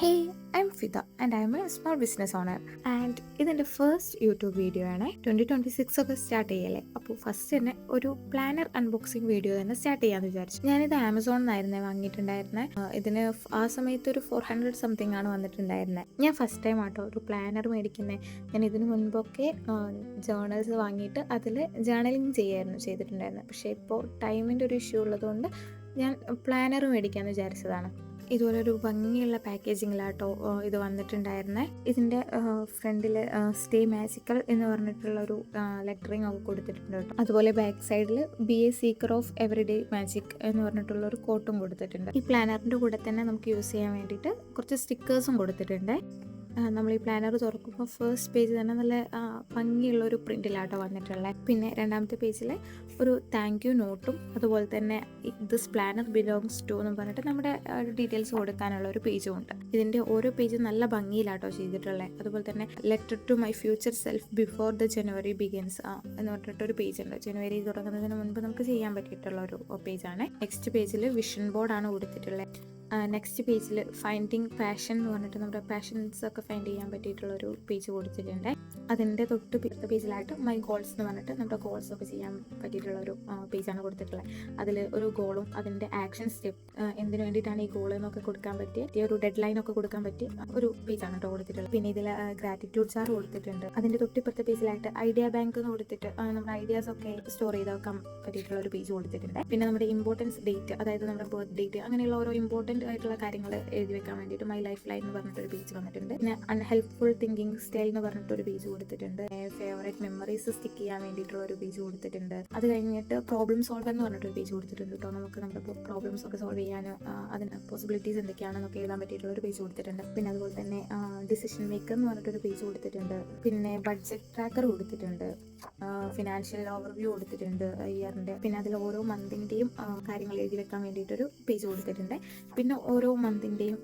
Hey, I'm Fida and I'm a small business owner. And ഇതെൻ്റെ first YouTube video ആണ്. 2026 ഒക്കെ start ചെയ്യല്ലേ. അപ്പോൾ ഫസ്റ്റ് തന്നെ ഒരു പ്ലാനർ അൺബോക്സിങ് വീഡിയോ തന്നെ സ്റ്റാർട്ട് ചെയ്യാമെന്ന് വിചാരിച്ചു. ഞാനിത് ആമസോണിൽ നിന്നായിരുന്നേ വാങ്ങിയിട്ടുണ്ടായിരുന്നത്. ഇതിന് ആ സമയത്ത് ഒരു 400 സംതിങ് ആണ് വന്നിട്ടുണ്ടായിരുന്നത്. ഞാൻ ഫസ്റ്റ് ടൈം ആട്ടോ ഒരു പ്ലാനർ മേടിക്കുന്നത്. ഞാൻ ഇതിനു മുൻപൊക്കെ ജേർണൽസ് വാങ്ങിയിട്ട് അതിൽ ജേർണലിങ് ചെയ്തിട്ടുണ്ടായിരുന്നത്. പക്ഷേ ഇപ്പോൾ ടൈമിൻ്റെ ഒരു ഇഷ്യൂ ഉള്ളതുകൊണ്ട് ഞാൻ പ്ലാനർ മേടിക്കാമെന്ന് വിചാരിച്ചതാണ്. ഇതുപോലെ ഒരു ഭംഗിയുള്ള പാക്കേജിങ്ങിലാട്ടോ ഇത് വന്നിട്ടുണ്ടായിരുന്നത്. ഇതിൻ്റെ ഫ്രണ്ടിൽ സ്റ്റേ മാജിക്കൽ എന്ന് പറഞ്ഞിട്ടുള്ള ഒരു ലെറ്ററിങ് ഒക്കെ കൊടുത്തിട്ടുണ്ട് കേട്ടോ. അതുപോലെ ബാക്ക് സൈഡിൽ BA seeker of everyday magic എന്ന് പറഞ്ഞിട്ടുള്ള ഒരു കോട്ടും കൊടുത്തിട്ടുണ്ട്. ഈ പ്ലാനറിൻ്റെ കൂടെ തന്നെ നമുക്ക് യൂസ് ചെയ്യാൻ വേണ്ടിയിട്ട് കുറച്ച് സ്റ്റിക്കേഴ്സും കൊടുത്തിട്ടുണ്ട്. നമ്മൾ ഈ പ്ലാനർ തുറക്കുമ്പോൾ ഫസ്റ്റ് പേജ് തന്നെ നല്ല ഭംഗിയുള്ളൊരു പ്രിൻറ്റിലാട്ടോ വന്നിട്ടുള്ളത്. പിന്നെ രണ്ടാമത്തെ പേജിൽ ഒരു താങ്ക് യു നോട്ടും അതുപോലെ തന്നെ ദിസ് പ്ലാനർ ബിലോങ്സ് ടു എന്ന് പറഞ്ഞിട്ട് നമ്മുടെ ഡീറ്റെയിൽസ് കൊടുക്കാനുള്ള ഒരു പേജും ഉണ്ട്. ഇതിൻ്റെ ഓരോ പേജും നല്ല ഭംഗിയിലാട്ടോ ചെയ്തിട്ടുള്ളത്. അതുപോലെ തന്നെ letter to my future self before the January begins എന്ന് പറഞ്ഞിട്ടൊരു പേജ് ഉണ്ട്. ജനുവരി തുടങ്ങുന്നതിന് മുൻപ് നമുക്ക് ചെയ്യാൻ പറ്റിയിട്ടുള്ള ഒരു പേജാണ്. നെക്സ്റ്റ് പേജിൽ വിഷൻ ബോർഡാണ് കൊടുത്തിട്ടുള്ളത്. നെക്സ്റ്റ് പേജിൽ ഫൈൻഡിങ് പാഷൻ എന്ന് പറഞ്ഞിട്ട് നമ്മുടെ പാഷൻസ് ഒക്കെ ഫൈൻഡ് ചെയ്യാൻ പറ്റിയിട്ടുള്ളൊരു പേജ് കൊടുത്തിട്ടുണ്ട്. അതിൻ്റെ തൊട്ട് പേജിലായിട്ട് മൈ ഗോൾസ് എന്ന് പറഞ്ഞിട്ട് നമ്മുടെ ഗോൾസ് ഒക്കെ ചെയ്യാൻ പറ്റിയിട്ടുള്ളൊരു പേജാണ് കൊടുത്തിട്ടുള്ളത്. അതിൽ ഒരു ഗോളും അതിൻ്റെ ആക്ഷൻ സ്റ്റെപ്പ് എന്തിനു വേണ്ടിയിട്ടാണ് ഈ ഗോൾ എന്നൊക്കെ കൊടുക്കാൻ പറ്റിയ ഒരു ഡെഡ് ലൈൻ ഒക്കെ കൊടുക്കാൻ പറ്റിയ ഒരു പേജാണ് കേട്ടോ കൊടുത്തിട്ടുള്ളത്. പിന്നെ ഇതിൽ ഗ്രാറ്റിറ്റ്യൂഡ് ചാർട്ട് കൊടുത്തിട്ടുണ്ട്. അതിൻ്റെ തൊട്ടിപ്പുറത്തെ പേജിലായിട്ട് ഐഡിയ ബാങ്ക് എന്ന് കൊടുത്തിട്ട് നമ്മുടെ ഐഡിയാസ് ഒക്കെ സ്റ്റോർ ചെയ്ത് വെക്കാൻ പറ്റിയിട്ടുള്ള ഒരു പേജ് കൊടുത്തിട്ടുണ്ട്. പിന്നെ നമ്മുടെ ഇമ്പോർട്ടൻസ് ഡേറ്റ്, അതായത് നമ്മുടെ ബർത്ത് ഡേറ്റ്, അങ്ങനെയുള്ള ഓരോ ഇമ്പോർട്ടൻറ്റ് ആയിട്ടുള്ള കാര്യങ്ങൾ എഴുതി വെക്കാൻ വേണ്ടിയിട്ട് മൈ ലൈഫ് ലൈൻ എന്ന് പറഞ്ഞിട്ടൊരു പേജ് വന്നിട്ടുണ്ട്. പിന്നെ അൺഹെൽപ്ഫുൾ തിങ്കിങ് സ്റ്റൈൽ എന്ന് പറഞ്ഞിട്ടൊരു പേജ് കൊടുത്തിട്ടുണ്ട്. ഫേവറേറ്റ് മെമ്മറീസ് സ്റ്റിക്ക് ചെയ്യാൻ വേണ്ടിയിട്ടുള്ള ഒരു പേജ് കൊടുത്തിട്ടുണ്ട്. അത് കഴിഞ്ഞിട്ട് പ്രോബ്ലം സോൾവർ എന്ന് പറഞ്ഞിട്ടൊരു പേജ് കൊടുത്തിട്ടുണ്ട് കേട്ടോ. നമുക്ക് നമ്മുടെ പ്രോബ്ലംസ് ഒക്കെ സോൾവ് ചെയ്യാൻ അതിന് പോസിബിലിറ്റീസ് എന്തൊക്കെയാണെന്നൊക്കെ എഴുതാൻ പറ്റിയിട്ടുള്ള ഒരു പേജ് കൊടുത്തിട്ടുണ്ട്. പിന്നെ അതുപോലെ തന്നെ ഡിസിഷൻ മേക്കർ എന്ന് പറഞ്ഞിട്ടൊരു പേജ് കൊടുത്തിട്ടുണ്ട്. പിന്നെ ബഡ്ജറ്റ് ട്രാക്കർ കൊടുത്തിട്ടുണ്ട്. ഫിനാൻഷ്യൽ ഓവർവ്യൂ കൊടുത്തിട്ടുണ്ട് ഇയറിൻ്റെ. പിന്നെ അതിൽ ഓരോ മന്തിൻ്റെയും കാര്യങ്ങൾ എഴുതി വെക്കാൻ വേണ്ടിയിട്ടൊരു പേജ് കൊടുത്തിട്ടുണ്ട്. പിന്നെ ഓരോ മന്തിൻ്റെയും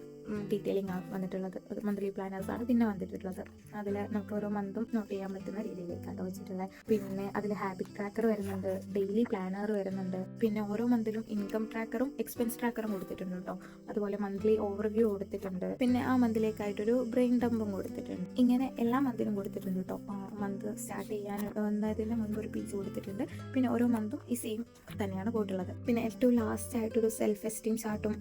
ഡീറ്റെയിലിംഗ് ആണ് വന്നിട്ടുള്ളത്. മന്ത്ലി പ്ലാനേഴ്സ് ആണ് പിന്നെ വന്നിട്ടുള്ളത്. അതിൽ നമുക്ക് ഓരോ മന്തും നോട്ട് ചെയ്യാൻ പറ്റുന്ന രീതിയിലേക്കാണ് വെച്ചിട്ടുള്ളത്. പിന്നെ അതിൽ ഹാബിറ്റ് ട്രാക്കർ വരുന്നുണ്ട്, ഡെയിലി പ്ലാനർ വരുന്നുണ്ട്. പിന്നെ ഓരോ മന്തിലും ഇൻകം ട്രാക്കറും എക്സ്പെൻസ് ട്രാക്കറും കൊടുത്തിട്ടുണ്ട് കേട്ടോ. അതുപോലെ മന്ത്ലി ഓവർവ്യൂ കൊടുത്തിട്ടുണ്ട്. പിന്നെ ആ മന്തിലേക്കായിട്ടൊരു ബ്രെയിൻ ഡംപും കൊടുത്തിട്ടുണ്ട്. ഇങ്ങനെ എല്ലാ മന്തിനും കൊടുത്തിട്ടുണ്ട് കേട്ടോ. മന്ത് സ്റ്റാർട്ട് ചെയ്യാൻ എന്നതിന് മുൻപ് ഒരു പേജ് കൊടുത്തിട്ടുണ്ട്. പിന്നെ ഓരോ മന്തും ഈ സെയിം തന്നെയാണ് പോയിട്ടുള്ളത്. പിന്നെ ഏറ്റവും ലാസ്റ്റ് ആയിട്ടൊരു സെൽഫ് എസ്റ്റീം ചാർട്ടും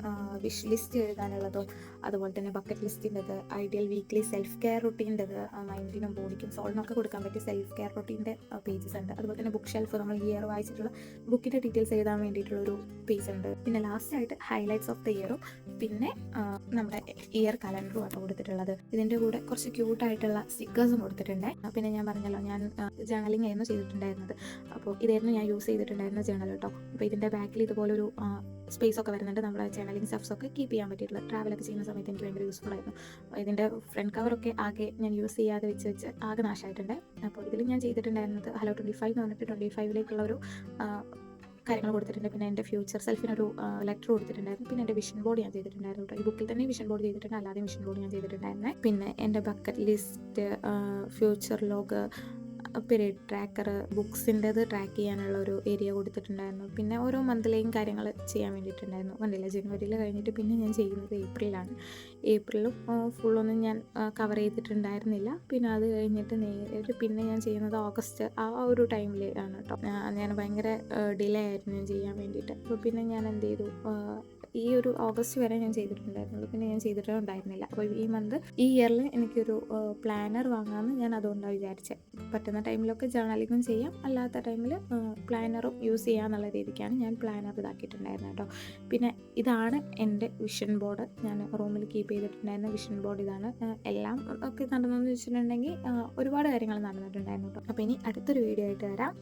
വിഷ് ലിസ്റ്റ് എഴുതാനുള്ളതും അതുപോലെ തന്നെ ബക്കറ്റ് ലിസ്റ്റിൻ്റെത്, ഐഡിയൽ വീക്ക്ലി സെൽഫ് കെയർ റുട്ടീൻ്റെത്, മൈൻഡിനും ബോഡിക്കും സോളിനൊക്കെ കൊടുക്കാൻ പറ്റിയ സെൽഫ് കെയർ റുട്ടീൻ്റെ പേജസ് ഉണ്ട്. അതുപോലെ തന്നെ ബുക്ക് ഷെൽഫ്, നമ്മൾ ഇയർ വായിച്ചിട്ടുള്ള ബുക്കിൻ്റെ ഡീറ്റെയിൽസ് എഴുതാൻ വേണ്ടിയിട്ടുള്ളൊരു പേജ് ഉണ്ട്. പിന്നെ ലാസ്റ്റ് ആയിട്ട് ഹൈലൈറ്റ്സ് ഓഫ് ദ ഇയറും പിന്നെ നമ്മുടെ ഇയർ കലണ്ടറും ആണ് കൊടുത്തിട്ടുള്ളത്. ഇതിൻ്റെ കൂടെ കുറച്ച് ക്യൂട്ടായിട്ടുള്ള സ്റ്റിക്കേഴ്സും കൊടുത്തിട്ടുണ്ട്. പിന്നെ ഞാൻ പറഞ്ഞല്ലോ, ഞാൻ ജേർണലിംഗ് ആയിരുന്നു ചെയ്തിട്ടുണ്ടായിരുന്നത്. അപ്പോൾ ഇതായിരുന്നു ഞാൻ യൂസ് ചെയ്തിട്ടുണ്ടായിരുന്ന ജേർണൽ കേട്ടോ. അപ്പോൾ ഇതിൻ്റെ ബാക്കിൽ ഇതുപോലൊരു സ്പേസ് ഒക്കെ വരുന്നുണ്ട്. നമ്മുടെ ജേർണലിംഗ് സ്റ്റഫ്സ് ഒക്കെ കീപ്പ് ചെയ്യാൻ പറ്റിയിട്ടുള്ള ട്രാവലൊക്കെ ചെയ്യുന്ന സമയത്ത് എനിക്ക് ഭയങ്കര യൂസ്ഫുൾ ആയിരുന്നു. ഇതിൻ്റെ ഫ്രണ്ട് കവറൊക്കെ ആകെ ഞാൻ യൂസ് ചെയ്യാതെ വെച്ച് ആകെ നാശമായിട്ടുണ്ട്. അപ്പോൾ ഇതിൽ ഞാൻ ചെയ്തിട്ടുണ്ടായിരുന്നത് ഹലോ 25 എന്ന് പറഞ്ഞിട്ട് 25ലേക്കുള്ള ഒരു കാര്യങ്ങൾ കൊടുത്തിട്ടുണ്ട്. പിന്നെ എൻ്റെ ഫ്യൂച്ചർ സെൽഫിനൊരു ലെറ്റർ കൊടുത്തിട്ടുണ്ടായിരുന്നു. പിന്നെ എൻ്റെ വിഷൻ ബോർഡ് ഞാൻ ചെയ്തിട്ടുണ്ടായിരുന്നു കേട്ടോ. ഈ ബുക്കിൽ തന്നെ വിഷൻ ബോർഡ് ചെയ്തിട്ടുണ്ട്, അല്ലാതെ വിഷൻ ബോർഡ് ഞാൻ ചെയ്തിട്ടുണ്ടായിരുന്നത്. പിന്നെ എൻ്റെ bucket list, future log, period tracker, ബുക്സിൻ്റെത് ട്രാക്ക് ചെയ്യാനുള്ള ഒരു ഏരിയ കൊടുത്തിട്ടുണ്ടായിരുന്നു. പിന്നെ ഓരോ മന്തിലെയും കാര്യങ്ങൾ ചെയ്യാൻ വേണ്ടിയിട്ടുണ്ടായിരുന്നു. കണ്ടില്ല, ജനുവരിയിൽ കഴിഞ്ഞിട്ട് പിന്നെ ഞാൻ ചെയ്യുന്നത് ഏപ്രിലാണ്. ഏപ്രിലും ഫുള്ളൊന്നും ഞാൻ കവർ ചെയ്തിട്ടുണ്ടായിരുന്നില്ല. പിന്നെ അത് കഴിഞ്ഞിട്ട് നേരെ പിന്നെ ഞാൻ ചെയ്യുന്നത് ഓഗസ്റ്റ് ആ ഒരു ടൈമിൽ ആണ് കേട്ടോ. ഞാൻ ഭയങ്കര ഡിലേ ആയിരുന്നു ഞാൻ ചെയ്യാൻ വേണ്ടിയിട്ട്. അപ്പോൾ പിന്നെ ഞാൻ എന്ത് ചെയ്തു, ഈ ഒരു ഓഗസ്റ്റ് വരെ ഞാൻ ചെയ്തിട്ടുണ്ടായിരുന്നുള്ളൂ. പിന്നെ ഞാൻ ചെയ്തിട്ടുണ്ടായിരുന്നില്ല. അപ്പോൾ ഈ ഇയറിൽ എനിക്കൊരു പ്ലാനർ വാങ്ങാമെന്ന് ഞാൻ അതുകൊണ്ടാണ് വിചാരിച്ചത്. പറ്റുന്ന ടൈമിലൊക്കെ ജേർണലിങ്ങും ചെയ്യാം, അല്ലാത്ത ടൈമിൽ പ്ലാനറും യൂസ് ചെയ്യാന്നുള്ള രീതിക്കാണ് ഞാൻ പ്ലാനർ ഇതാക്കിയിട്ടുണ്ടായിരുന്നത് കേട്ടോ. പിന്നെ ഇതാണ് എൻ്റെ വിഷൻ ബോർഡ്. ഞാൻ റൂമിൽ കീപ്പ് ചെയ്തിട്ടുണ്ടായിരുന്ന വിഷൻ ബോർഡ് ഇതാണ്. എല്ലാം ഒക്കെ നടന്നെന്ന് വെച്ചിട്ടുണ്ടെങ്കിൽ ഒരുപാട് കാര്യങ്ങൾ നടന്നിട്ടുണ്ടായിരുന്നു കേട്ടോ. അപ്പോൾ ഇനി അടുത്തൊരു വീഡിയോ ആയിട്ട് വരാം.